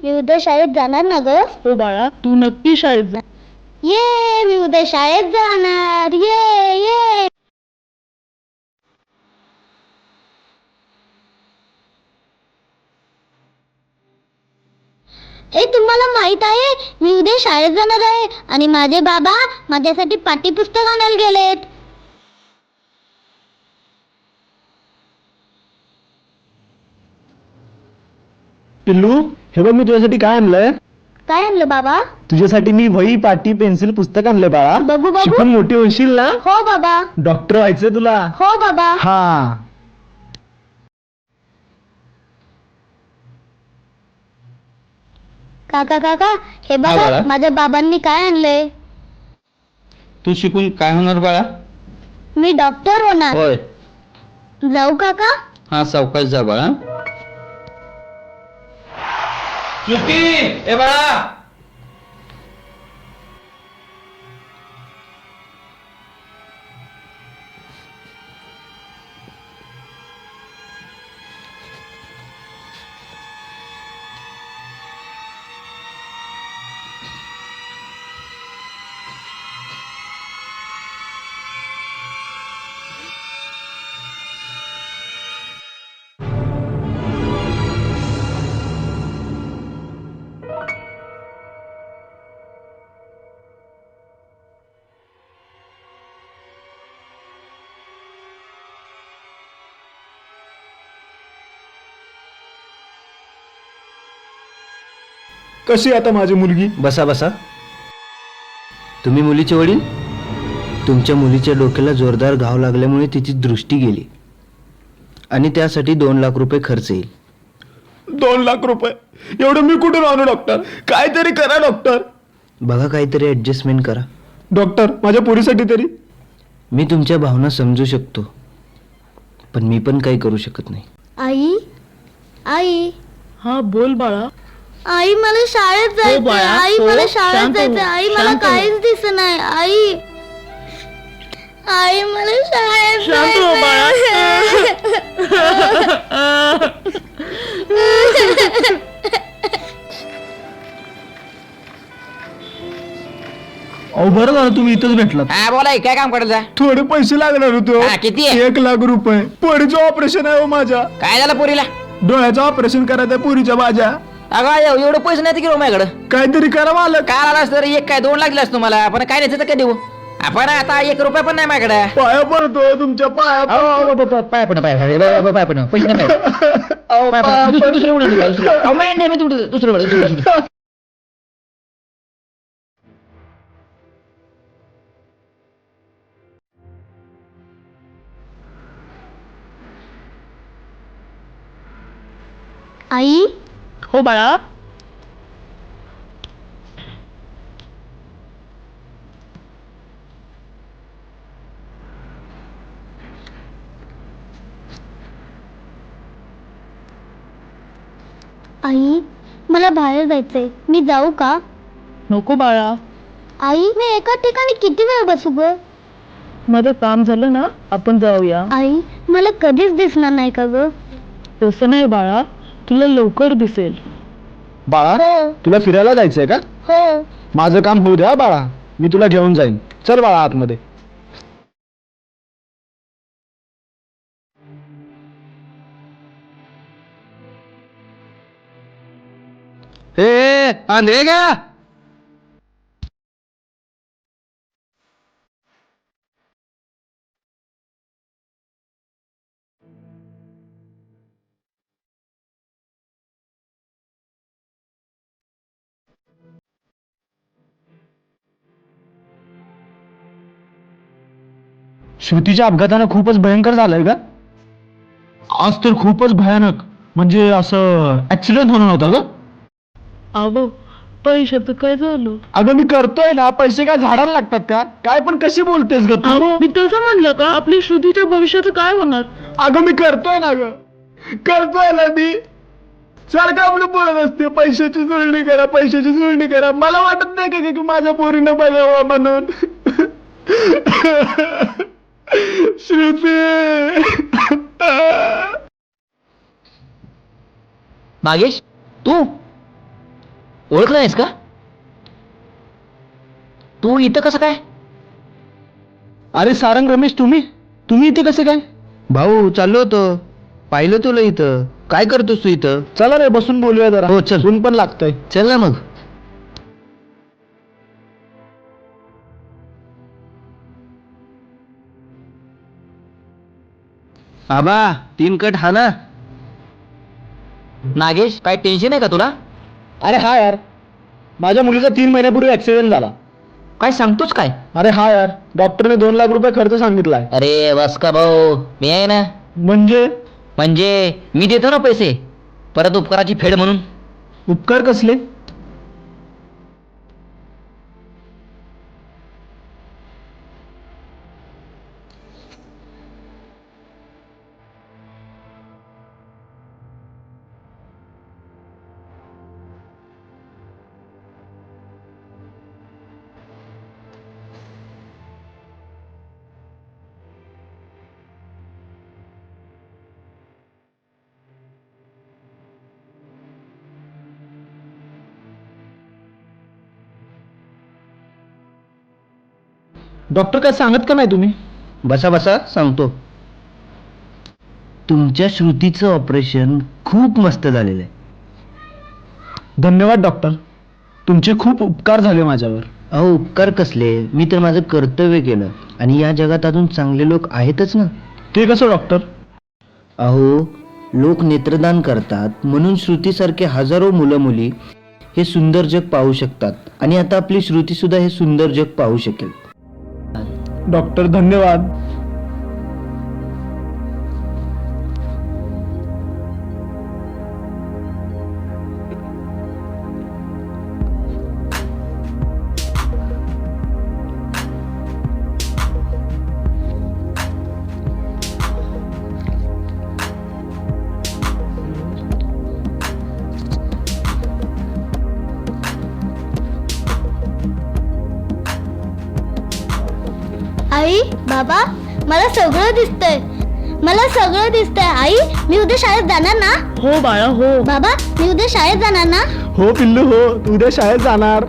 मी उद्या शाळेत जाणार ना ग. हो बाळा, तू नक्की शाळेत जा. ये मी उद्या शाळेत जाणार. ये ये. हे तुम्हाला माहित आहे मी उद्या शाळेत जाणार आहे आणि माझे बाबा माझ्यासाठी पाठ्यपुस्तक आणायला गेलेत. पिल्लू, हे बघ मी तुझ्यासाठी काय आणलंय. काय आणलं बाबा? तुझ्यासाठी मी वही, पाटी, पेन्सिल, पुस्तक आणलंय बाळा. बघू बघू. शिकून मोठी होशील ना. हो बाबा. डॉक्टर व्हायचंय तुला. हो बाबा. हा. काका काका हे हा बघा बाळा. माझ्या बाबांनी काय आणलंय. तू शिकून काय होणार बाळा? मी डॉक्टर होणार. होय. जाऊ काका? हा, सावकाश जा बाळा. श्रुती, ए बाळा. कशी आता माझी मुलगी? बसा बसा. तुम्ही मुलीचे वडील? तुमच्या मुलीच्या डोक्याला जोरदार घाव लागल्यामुळे तिची दृष्टी गेली आणि त्यासाठी 2 लाख रुपये खर्च येईल. 2 लाख रुपये एवढं मी कुठून आणू डॉक्टर? काहीतरी करा डॉक्टर. बघा, काहीतरी ॲडजस्टमेंट करा. डॉक्टर, माझ्या पोरीसाठी तरी. मी तुमच्या भावना समजू शकतो, पण मी पण काही करू शकत नाही. आई आई हा बोल बाळा. आई मला शाळेत जायचं. बाळा, आई हो, मला शाळेत शांत हो, जायचं. आई मला शांत हो. काहीच दिसत नाही. आई आई मला शाळेत शांत हो अहो बरं झालं तुम्ही इथंच भेटलात. हा बोला काय काम करायचं? थोडे पैसे लागणार होते. हा, किती आहे? 1 लाख रुपये. पोरीचं ऑपरेशन आहे हो माझ्या. काय झालं पोरीला? डोळ्याचं ऑपरेशन करायचं आहे पोरीच्या माझ्या. अगं एवढं पैसे नाही की माझ्याकडं. काहीतरी करा मालक. काय आला तर 1 काय 2 लाख दिलास तुम्हाला, पण काय नाही काय देऊ आपण. आता 1 रुपया पण नाही माझ्याकडे. पाया पडतो तुमच्या पाया. पाय पण पैसे नाही दुसरं. आई हो बाळा. आई मला बाहेर जायचंय. मी जाऊ का? नको बाळा, आई मी एका ठिकाणी किती वेळ बसू ग? माझं काम झालं ना, आपण जाऊया. आई मला कधीच दिसणार नाही का ग? तसं नाही बाळा, तुला लवकर दिसेल. बाळा, हो तुला फिरायला जायचंय का? हो. माझं काम होऊ द्या बाळा, मी तुला घेऊन जाईन. चल बाळा आतमध्ये. ए आंधळे का? श्रुतीच्या अपघातानं खूपच भयंकर झालंय का? आज तर खूपच भयानक. म्हणजे असं ऍक्सिडेंट होणार होता ग. अहो पैशाचं काय झालं? अगं मी करतोय ना. पैसे काय झाडाला लागतात का? काय पण कशी बोलतेस ग तू? अहो मी तसं म्हणलं का? आपली श्रुतीच्या भविष्याचं काय होणार? अगं मी करतोय ना ग. करतोय ना मी. सारखं आपलं बोलत असते पैशाची जुळणी करा, पैशाची जुळणी करा. मला वाटत नाही का की माझ्या पोरीनं बघावं म्हणून. श्रुती. नागेश तू ओळखलं नाहीस का? तू इथं कसं काय? अरे सारंग रमेश, तुम्ही इथे कसे काय? भाऊ चाललो होतो, पाहिलं तुला इथं. काय करतोस तू इथं? चला रे बसून बोलूया जरा. हो, चल. ऊन पण लागतंय. चल ना मग. आबा 3 कट हा ना. नागेश, काय टेन्शन आहे का तुला? अरे हा यार, माझ्या मुलीचा 3 महिन्यापूर्वी ऍक्सिडेंट झाला. काय सांगतोच काय? अरे हा यार, डॉक्टरने 2 लाख रुपये खर्च सांगितलाय. अरे बस का भाऊ, मी आहे ना. म्हणजे मी देतो ना पैसे, परत उपकाराची फेड म्हणून. उपकार कसले? डॉक्टर काय सांगत का नाही तुम्ही? बसा बसा, सांगतो. तुमच्या श्रुतीचं ऑपरेशन खूप मस्त झालेलं आहे. धन्यवाद डॉक्टर, तुमचे खूप उपकार झाले माझ्यावर. अहो उपकार कसले, मी तर माझं कर्तव्य केलं आणि या जगात अजून चांगले लोक आहेतच ना. ते कसं डॉक्टर? अहो लोक नेत्रदान करतात म्हणून श्रुतीसारखे हजारो मुलं मुली हे सुंदर जग पाहू शकतात आणि आता आपली श्रुती सुद्धा हे सुंदर जग पाहू शकेल. डॉक्टर धन्यवाद. आई, बाबा, मला सगळं दिसतंय. आई, मी उद्या शाळेत जाणार ना? हो बाळा हो. बाबा, मी उद्या शाळेत जाणार ना? हो पिल्लू हो, तू उद्या शाळेत जाणार.